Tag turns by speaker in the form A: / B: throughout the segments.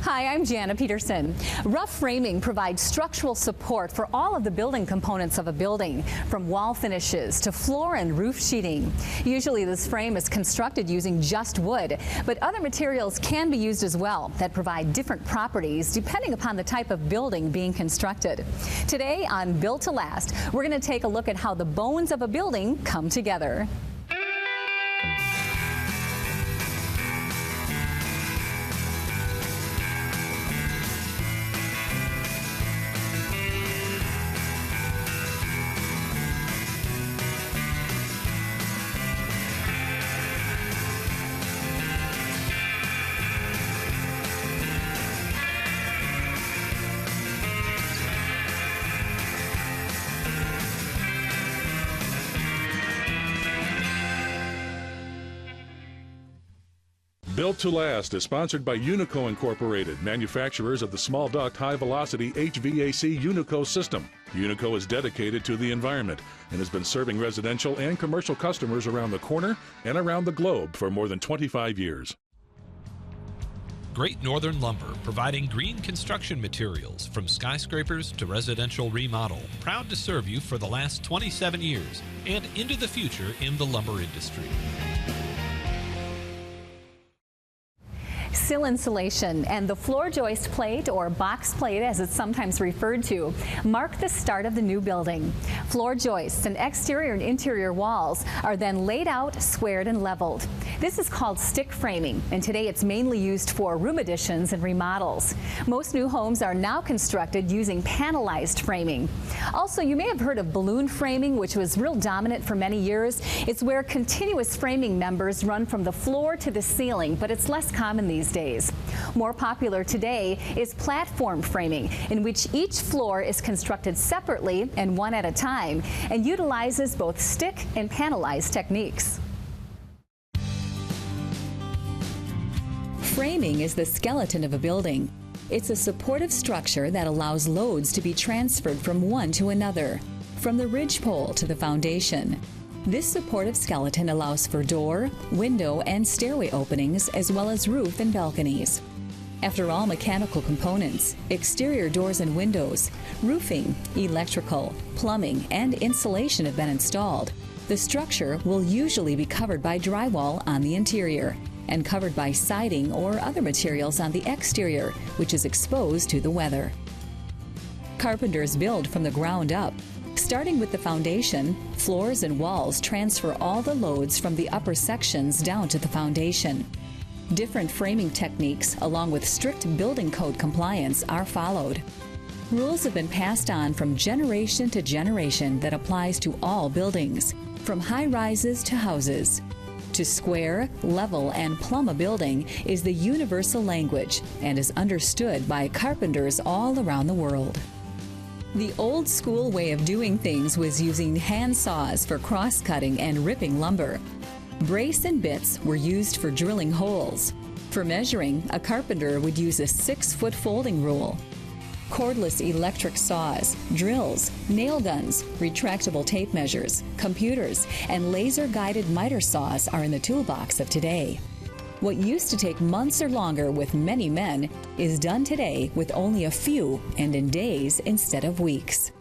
A: Hi, I'm Jana Peterson. Rough framing provides structural support for all of the building components of a building, from wall finishes to floor and roof sheeting. Usually this frame is constructed using just wood, but other materials can be used as well that provide different properties depending upon the type of building being constructed. Today on Built to Last, we're going to take a look at how the bones of a building come together.
B: Built to Last is sponsored by Unico Incorporated, manufacturers of the small duct high-velocity HVAC Unico system. Unico is dedicated to the environment and has been serving residential and commercial customers around the corner and around the globe for more than 25 years.
C: Great Northern Lumber, providing green construction materials from skyscrapers to residential remodel. Proud to serve you for the last 27 years and into the future in the lumber industry.
A: Sill insulation and the floor joist plate, or box plate as it's sometimes referred to, mark the start of the new building. Floor joists and exterior and interior walls are then laid out, squared, and leveled. This is called stick framing, and today it's mainly used for room additions and remodels. Most new homes are now constructed using panelized framing. Also, you may have heard of balloon framing, which was real dominant for many years. It's where continuous framing members run from the floor to the ceiling, but it's less common these days. More popular today is platform framing, in which each floor is constructed separately and one at a time, and utilizes both stick and panelized techniques. Framing is the skeleton of a building. It's a supportive structure that allows loads to be transferred from one to another, from the ridgepole to the foundation. This supportive skeleton allows for door, window, and stairway openings, as well as roof and balconies. After all mechanical components, exterior doors and windows, roofing, electrical, plumbing, and insulation have been installed, the structure will usually be covered by drywall on the interior and covered by siding or other materials on the exterior, which is exposed to the weather. Carpenters build from the ground up. Starting with the foundation, floors and walls transfer all the loads from the upper sections down to the foundation. Different framing techniques, along with strict building code compliance, are followed. Rules have been passed on from generation to generation that applies to all buildings, from high-rises to houses. To square, level, and plumb a building is the universal language and is understood by carpenters all around the world. The old school way of doing things was using hand saws for cross-cutting and ripping lumber. Brace and bits were used for drilling holes. For measuring, a carpenter would use a 6-foot folding rule. Cordless electric saws, drills, nail guns, retractable tape measures, computers, and laser-guided miter saws are in the toolbox of today. What used to take months or longer with many men is done today with only a few and in days instead of weeks.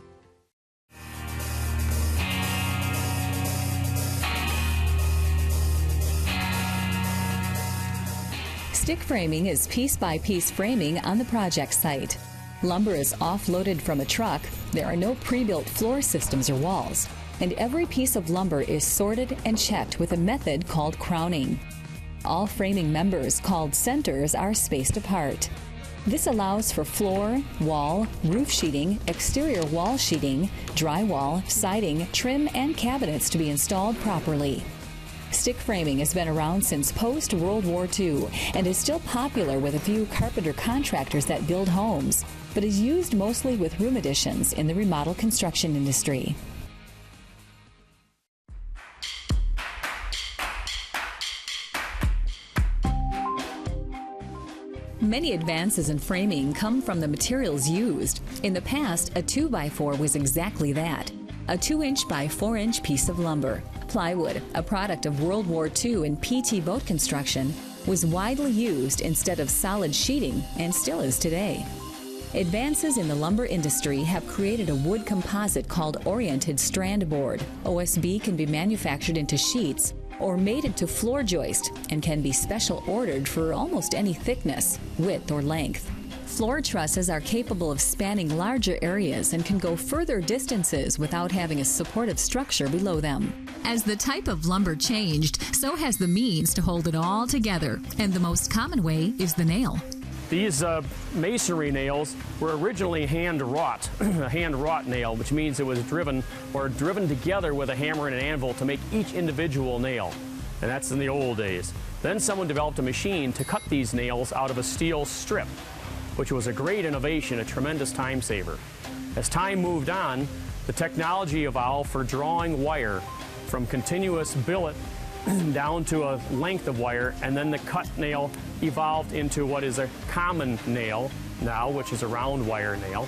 A: Stick framing is piece-by-piece framing on the project site. Lumber is offloaded from a truck, there are no pre-built floor systems or walls, and every piece of lumber is sorted and checked with a method called crowning. All framing members, called centers, are spaced apart. This allows for floor, wall, roof sheeting, exterior wall sheeting, drywall, siding, trim, and cabinets to be installed properly. Stick framing has been around since post-World War II and is still popular with a few carpenter contractors that build homes, but is used mostly with room additions in the remodel construction industry. Many advances in framing come from the materials used. In the past, a 2x4 was exactly that, a 2-inch by 4-inch piece of lumber. Plywood, a product of World War II in PT boat construction, was widely used instead of solid sheeting and still is today. Advances in the lumber industry have created a wood composite called oriented strand board. OSB can be manufactured into sheets or mated to floor joist and can be special ordered for almost any thickness, width, or length. Floor trusses are capable of spanning larger areas and can go further distances without having a supportive structure below them. As the type of lumber changed, so has the means to hold it all together, and the most common way is the nail.
D: These masonry nails were originally hand-wrought, a hand-wrought nail, which means it was driven together with a hammer and an anvil to make each individual nail, and that's in the old days. Then someone developed a machine to cut these nails out of a steel strip, which was a great innovation, a tremendous time saver. As time moved on, the technology evolved for drawing wire from continuous billet down to a length of wire, and then the cut nail evolved into what is a common nail now, which is a round wire nail.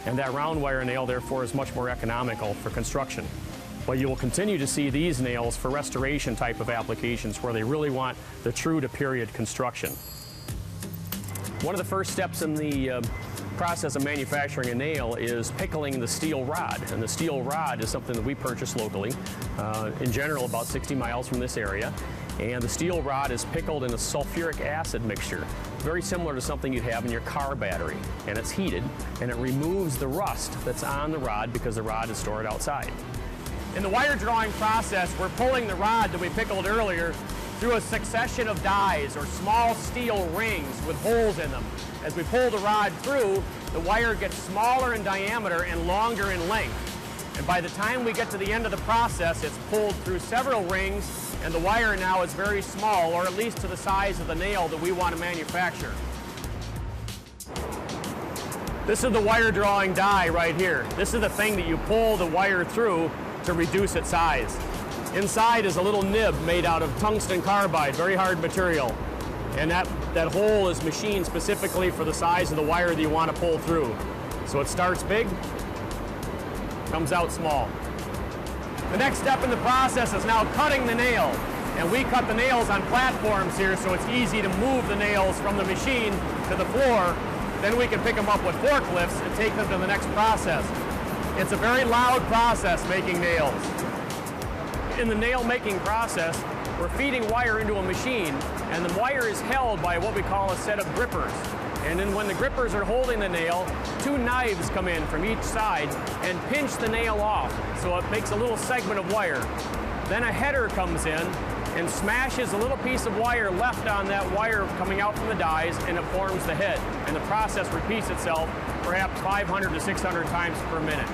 D: And that round wire nail, therefore, is much more economical for construction. But you will continue to see these nails for restoration type of applications where they really want the true to period construction. One of the first steps in the process of manufacturing a nail is pickling the steel rod, and the steel rod is something that we purchase locally, in general about 60 miles from this area, and the steel rod is pickled in a sulfuric acid mixture, very similar to something you'd have in your car battery, and it's heated, and it removes the rust that's on the rod because the rod is stored outside. In the wire drawing process, we're pulling the rod that we pickled earlier through a succession of dies or small steel rings with holes in them. As we pull the rod through, the wire gets smaller in diameter and longer in length. And by the time we get to the end of the process, it's pulled through several rings, and the wire now is very small, or at least to the size of the nail that we want to manufacture. This is the wire drawing die right here. This is the thing that you pull the wire through to reduce its size. Inside is a little nib made out of tungsten carbide, very hard material. And that hole is machined specifically for the size of the wire that you want to pull through. So it starts big, comes out small. The next step in the process is now cutting the nail. And we cut the nails on platforms here, so it's easy to move the nails from the machine to the floor. Then we can pick them up with forklifts and take them to the next process. It's a very loud process making nails. In the nail making process, we're feeding wire into a machine, and the wire is held by what we call a set of grippers. And then when the grippers are holding the nail, two knives come in from each side and pinch the nail off, so it makes a little segment of wire. Then a header comes in and smashes a little piece of wire left on that wire coming out from the dies, and it forms the head. And the process repeats itself perhaps 500 to 600 times per minute.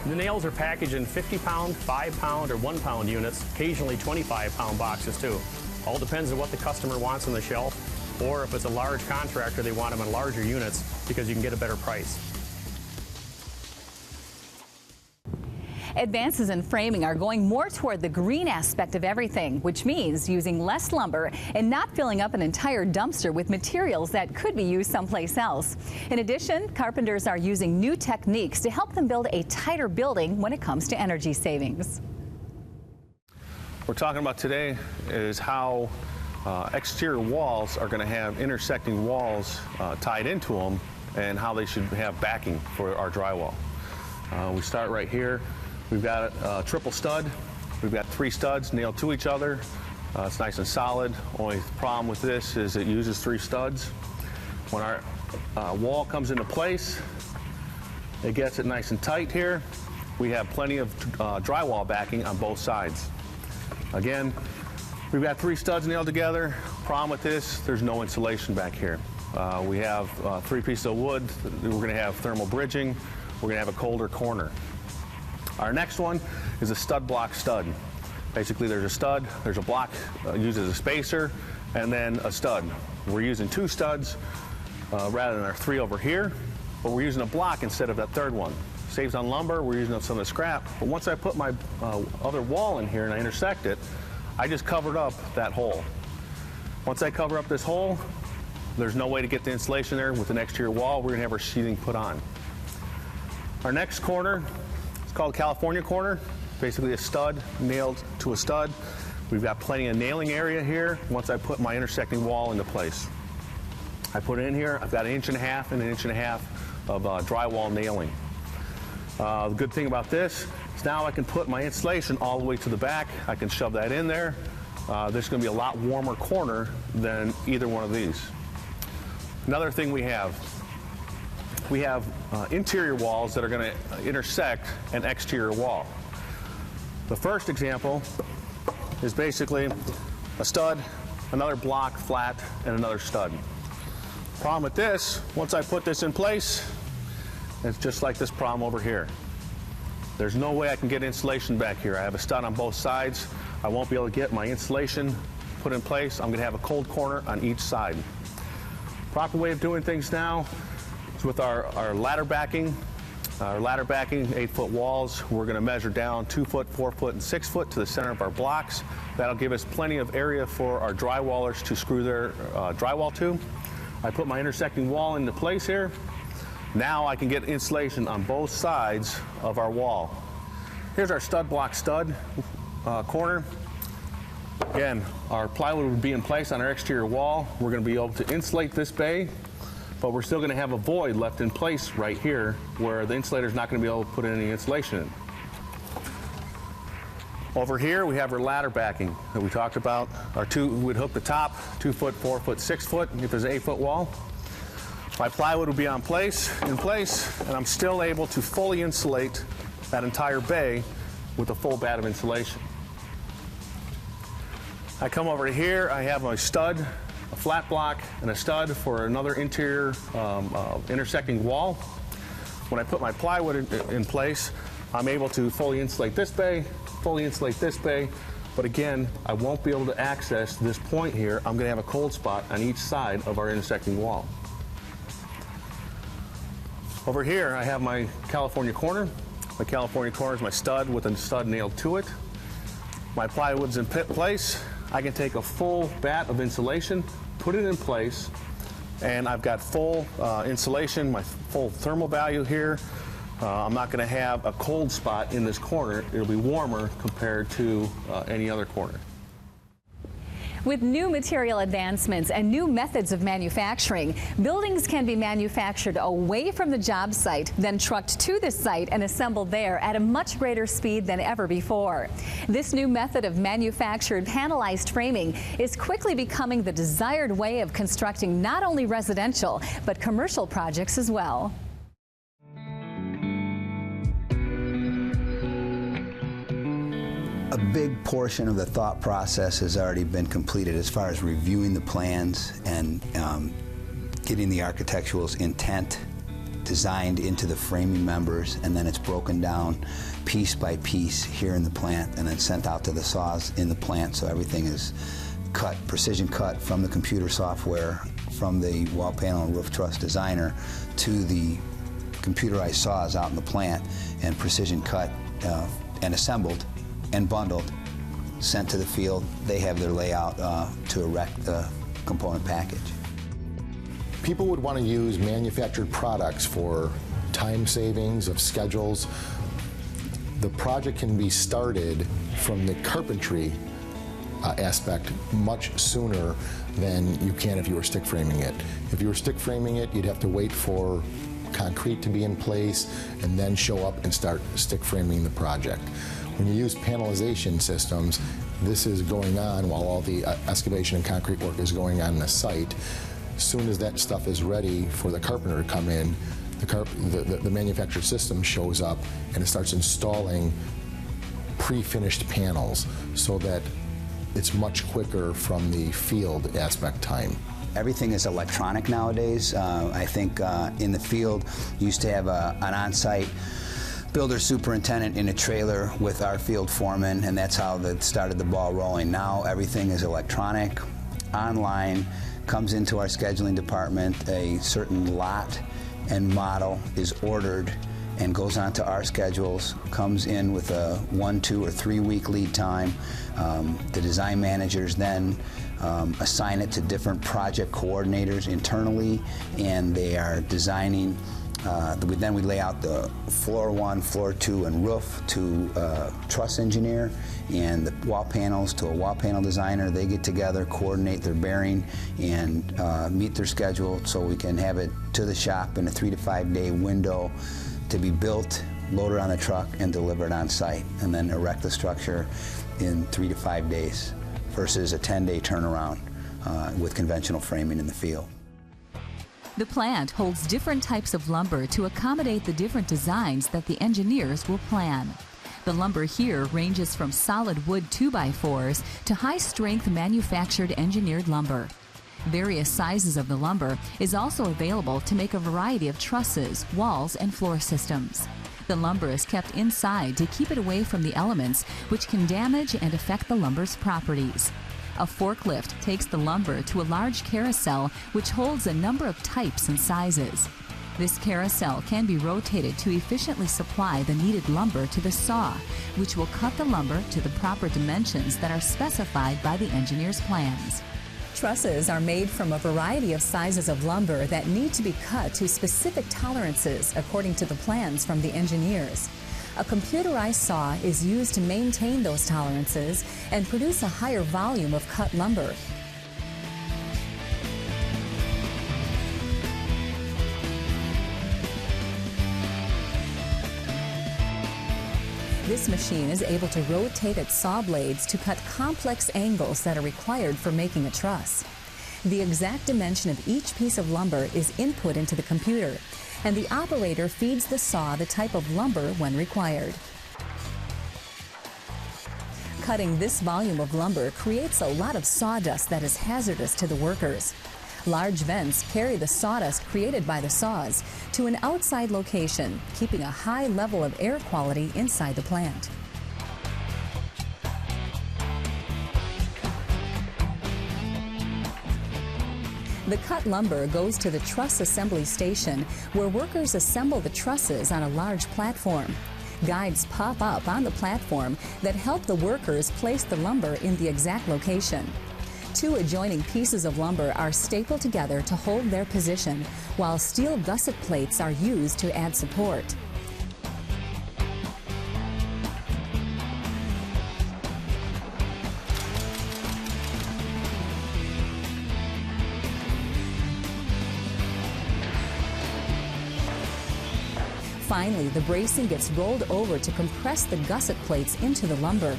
D: The nails are packaged in 50-pound, 5-pound, or 1-pound units, occasionally 25-pound boxes too. All depends on what the customer wants on the shelf, or if it's a large contractor, they want them in larger units because you can get a better price.
A: Advances in framing are going more toward the green aspect of everything, which means using less lumber and not filling up an entire dumpster with materials that could be used someplace else. In addition, carpenters are using new techniques to help them build a tighter building when it comes to energy savings.
E: What we're talking about today is how exterior walls are going to have intersecting walls tied into them, and how they should have backing for our drywall. We start right here. We've got a triple stud. We've got 3 studs nailed to each other. It's nice and solid. Only problem with this is it uses 3 studs. When our wall comes into place, it gets it nice and tight here. We have plenty of drywall backing on both sides. Again, we've got 3 studs nailed together. Problem with this, there's no insulation back here. We have 3 pieces of wood. We're going to have thermal bridging. We're going to have a colder corner. Our next one is a stud block stud. Basically, there's a stud, there's a block used as a spacer, and then a stud. We're using 2 studs rather than our 3 over here, but we're using a block instead of that 3rd one. Saves on lumber, we're using up some of the scrap, but once I put my other wall in here and I intersect it, I just covered up that hole. Once I cover up this hole, there's no way to get the insulation there with an exterior wall. We're going to have our sheathing put on. Our next corner, it's called California corner. Basically a stud nailed to a stud. We've got plenty of nailing area here once I put my intersecting wall into place. I put it in here, I've got 1.5 inches and 1.5 inches of drywall nailing. The good thing about this is now I can put my insulation all the way to the back. I can shove that in there. This is going to be a lot warmer corner than either one of these. Another thing we have interior walls that are going to intersect an exterior wall. The first example is basically a stud, another block flat, and another stud. Problem with this, once I put this in place, it's just like this problem over here. There's no way I can get insulation back here. I have a stud on both sides. I won't be able to get my insulation put in place. I'm going to have a cold corner on each side. Proper way of doing things now is with our ladder backing. Our ladder backing, 8-foot walls, we're going to measure down 2 foot, 4 foot, and 6 foot to the center of our blocks. That'll give us plenty of area for our drywallers to screw their drywall to. I put my intersecting wall into place here. Now I can get insulation on both sides of our wall. Here's our stud block stud corner. Again, our plywood would be in place on our exterior wall. We're going to be able to insulate this bay, but we're still going to have a void left in place right here where the insulator is not going to be able to put any insulation in. Over here we have our ladder backing that we talked about. We'd hook the top, 2 foot, 4 foot, 6 foot if there's an 8-foot wall. My plywood will be in place, and I'm still able to fully insulate that entire bay with a full bat of insulation. I come over here, I have a stud, a flat block, and a stud for another interior intersecting wall. When I put my plywood in place, I'm able to fully insulate this bay, fully insulate this bay, but again, I won't be able to access this point here. I'm going to have a cold spot on each side of our intersecting wall. Over here, I have my California corner. My California corner is my stud with a stud nailed to it. My plywood's in place. I can take a full bat of insulation, put it in place, and I've got full insulation, my full thermal value here. I'm not going to have a cold spot in this corner. It'll be warmer compared to any other corner.
A: With new material advancements and new methods of manufacturing, buildings can be manufactured away from the job site, then trucked to the site and assembled there at a much greater speed than ever before. This new method of manufactured panelized framing is quickly becoming the desired way of constructing not only residential, but commercial projects as well.
F: A big portion of the thought process has already been completed as far as reviewing the plans and getting the architectural intent designed into the framing members, and then it's broken down piece by piece here in the plant and then sent out to the saws in the plant, so everything is cut, precision cut from the computer software, from the wall panel and roof truss designer to the computerized saws out in the plant, and precision cut and assembled and bundled, sent to the field. They have their layout to erect the component package.
G: People would want to use manufactured products for time savings of schedules. The project can be started from the carpentry aspect much sooner than you can if you were stick framing it. If you were stick framing it, you'd have to wait for concrete to be in place and then show up and start stick framing the project. When you use panelization systems, this is going on while all the excavation and concrete work is going on the site. As soon as that stuff is ready for the carpenter to come in, the manufactured system shows up and it starts installing pre-finished panels so that it's much quicker from the field aspect time.
F: Everything is electronic nowadays. I think in the field, you used to have an on-site builder superintendent in a trailer with our field foreman, and that's how that started the ball rolling. Now everything is electronic, online, comes into our scheduling department. A certain lot and model is ordered and goes onto our schedules, comes in with a 1, 2, or 3 week lead time. The design managers then assign it to different project coordinators internally, and they are designing Then we lay out the floor 1, floor 2, and roof to a truss engineer, and the wall panels to a wall panel designer. They get together, coordinate their bearing, and meet their schedule so we can have it to the shop in a 3 to 5 day window to be built, loaded on the truck, and delivered on site, and then erect the structure in 3 to 5 days versus a 10-day turnaround with conventional framing in the field.
A: The plant holds different types of lumber to accommodate the different designs that the engineers will plan. The lumber here ranges from solid wood 2x4s to high-strength manufactured engineered lumber. Various sizes of the lumber is also available to make a variety of trusses, walls, and floor systems. The lumber is kept inside to keep it away from the elements which can damage and affect the lumber's properties. A forklift takes the lumber to a large carousel which holds a number of types and sizes. This carousel can be rotated to efficiently supply the needed lumber to the saw, which will cut the lumber to the proper dimensions that are specified by the engineer's plans. Trusses are made from a variety of sizes of lumber that need to be cut to specific tolerances according to the plans from the engineers. A computerized saw is used to maintain those tolerances and produce a higher volume of cut lumber. This machine is able to rotate its saw blades to cut complex angles that are required for making a truss. The exact dimension of each piece of lumber is input into the computer, and the operator feeds the saw the type of lumber when required. Cutting this volume of lumber creates a lot of sawdust that is hazardous to the workers. Large vents carry the sawdust created by the saws to an outside location, keeping a high level of air quality inside the plant. The cut lumber goes to the truss assembly station, where workers assemble the trusses on a large platform. Guides pop up on the platform that help the workers place the lumber in the exact location. Two adjoining pieces of lumber are stapled together to hold their position, while steel gusset plates are used to add support. Finally, the bracing gets rolled over to compress the gusset plates into the lumber.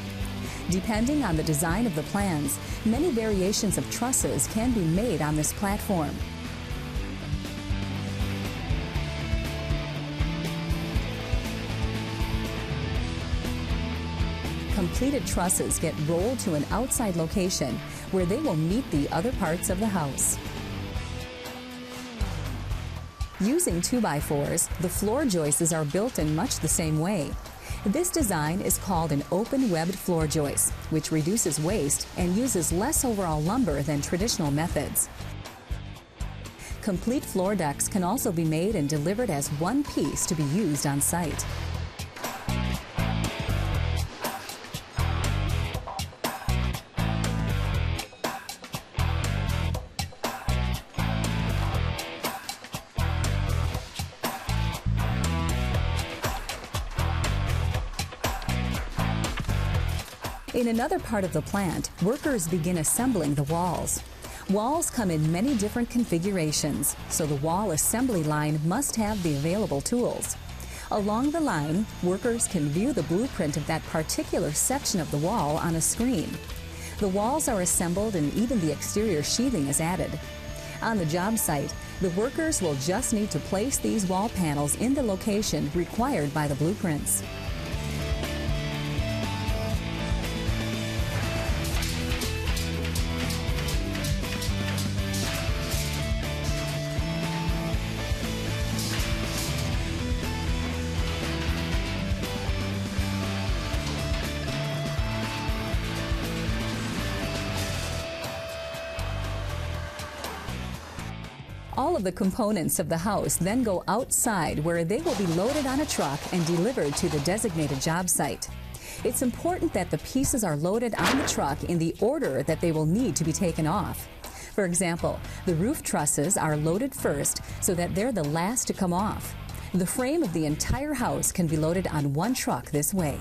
A: Depending on the design of the plans, many variations of trusses can be made on this platform. Completed trusses get rolled to an outside location where they will meet the other parts of the house. Using 2x4s, the floor joists are built in much the same way. This design is called an open webbed floor joist, which reduces waste and uses less overall lumber than traditional methods. Complete floor decks can also be made and delivered as one piece to be used on site. In another part of the plant, workers begin assembling the walls. Walls come in many different configurations, so the wall assembly line must have the available tools. Along the line, workers can view the blueprint of that particular section of the wall on a screen. The walls are assembled and even the exterior sheathing is added. On the job site, the workers will just need to place these wall panels in the location required by the blueprints. All of the components of the house then go outside where they will be loaded on a truck and delivered to the designated job site. It's important that the pieces are loaded on the truck in the order that they will need to be taken off. For example, the roof trusses are loaded first so that they're the last to come off. The frame of the entire house can be loaded on one truck this way.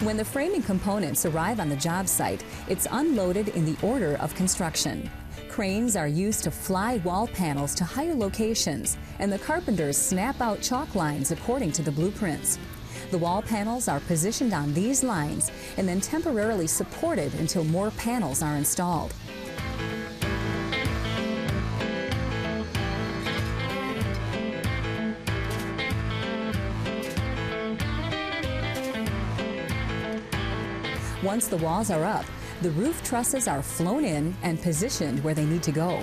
A: When the framing components arrive on the job site, it's unloaded in the order of construction. Cranes are used to fly wall panels to higher locations, and the carpenters snap out chalk lines according to the blueprints. The wall panels are positioned on these lines and then temporarily supported until more panels are installed. Once the walls are up, the roof trusses are flown in and positioned where they need to go.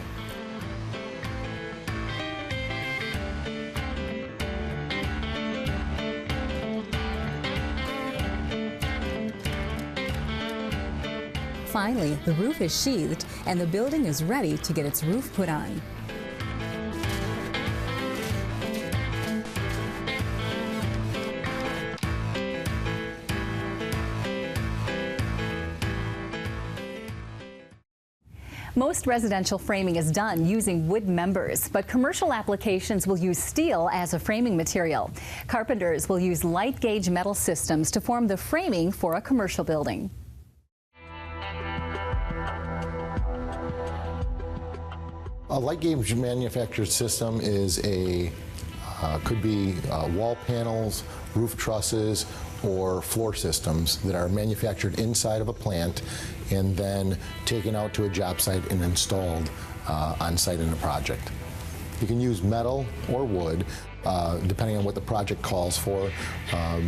A: Finally, the roof is sheathed and the building is ready to get its roof put on. Most residential framing is done using wood members, but commercial applications will use steel as a framing material. Carpenters will use light gauge metal systems to form the framing for a commercial building.
G: A light gauge manufactured system is could be wall panels, roof trusses, or floor systems that are manufactured inside of a plant and then taken out to a job site and installed on site in a project. You can use metal or wood, depending on what the project calls for.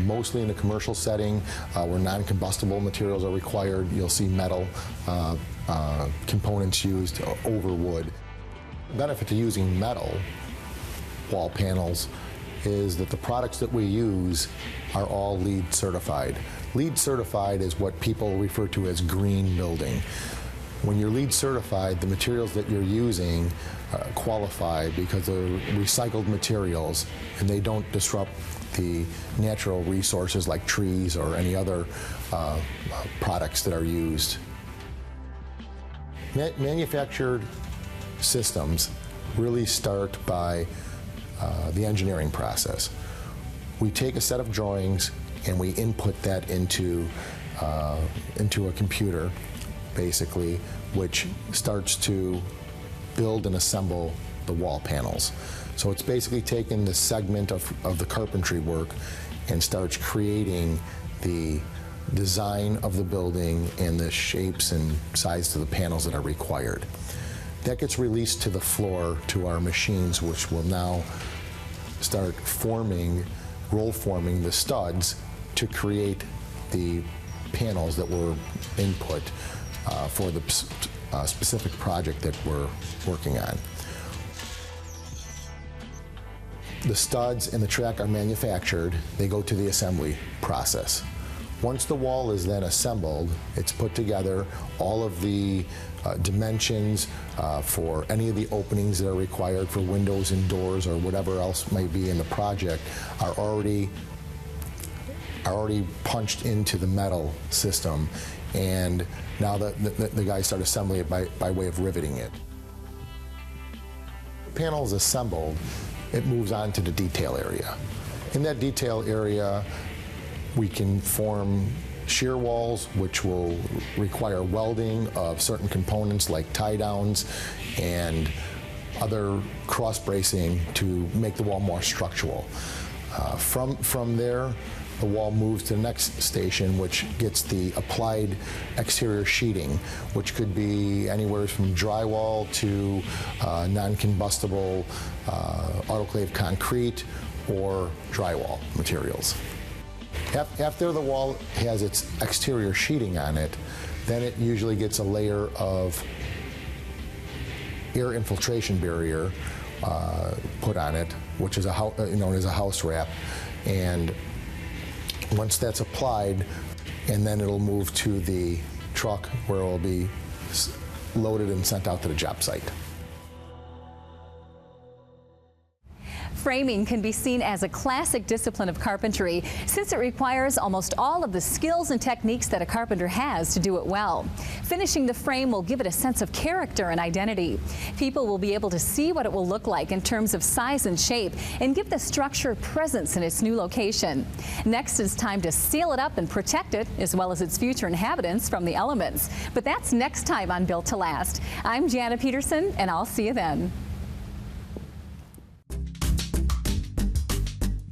G: Mostly in a commercial setting where non-combustible materials are required, you'll see metal components used over wood. The benefit to using metal wall panels is that the products that we use are all LEED certified. LEED certified is what people refer to as green building. When you're LEED certified, the materials that you're using qualify because they're recycled materials and they don't disrupt the natural resources like trees or any other products that are used. Manufactured systems really start by the engineering process. We take a set of drawings and we input that into a computer, basically, which starts to build and assemble the wall panels. So it's basically taking the segment of the carpentry work and starts creating the design of the building and the shapes and size of the panels that are required. That gets released to the floor to our machines, which will now start roll forming the studs to create the panels that were input for the specific project that we're working on. The studs and the track are manufactured. They go to the assembly process. Once the wall is then assembled, it's put together. All of the dimensions for any of the openings that are required for windows and doors or whatever else might be in the project are already punched into the metal system, and now the guys start assembling it by way of riveting it. The panel is assembled, it moves on to the detail area. In that detail area, we can form shear walls, which will require welding of certain components like tie downs and other cross bracing to make the wall more structural. From there, the wall moves to the next station, which gets the applied exterior sheeting, which could be anywhere from drywall to non-combustible autoclave concrete or drywall materials. After the wall has its exterior sheeting on it, then it usually gets a layer of air infiltration barrier put on it, which is known as a house wrap. And once that's applied, and then it'll move to the truck where it will be loaded and sent out to the job site.
A: Framing can be seen as a classic discipline of carpentry since it requires almost all of the skills and techniques that a carpenter has to do it well. Finishing the frame will give it a sense of character and identity. People will be able to see what it will look like in terms of size and shape and give the structure presence in its new location. Next, it's time to seal it up and protect it, as well as its future inhabitants, from the elements. But that's next time on Built to Last. I'm Jana Peterson, and I'll see you then.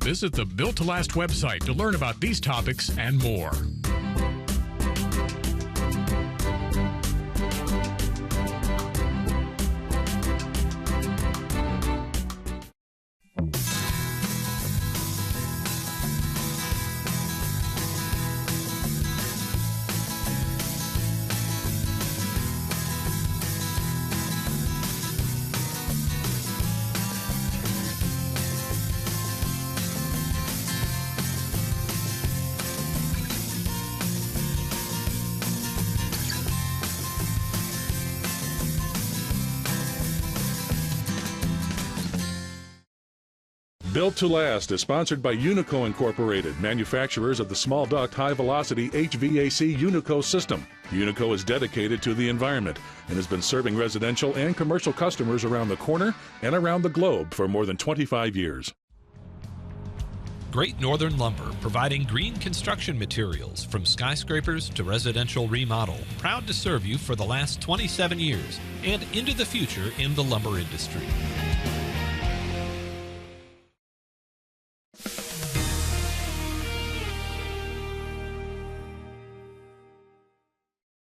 H: Visit the Built to Last website to learn about these topics and more.
B: Built to Last is sponsored by Unico Incorporated, manufacturers of the small duct high velocity HVAC Unico system. Unico is dedicated to the environment and has been serving residential and commercial customers around the corner and around the globe for more than 25 years.
C: Great Northern Lumber, providing green construction materials from skyscrapers to residential remodel. Proud to serve you for the last 27 years and into the future in the lumber industry.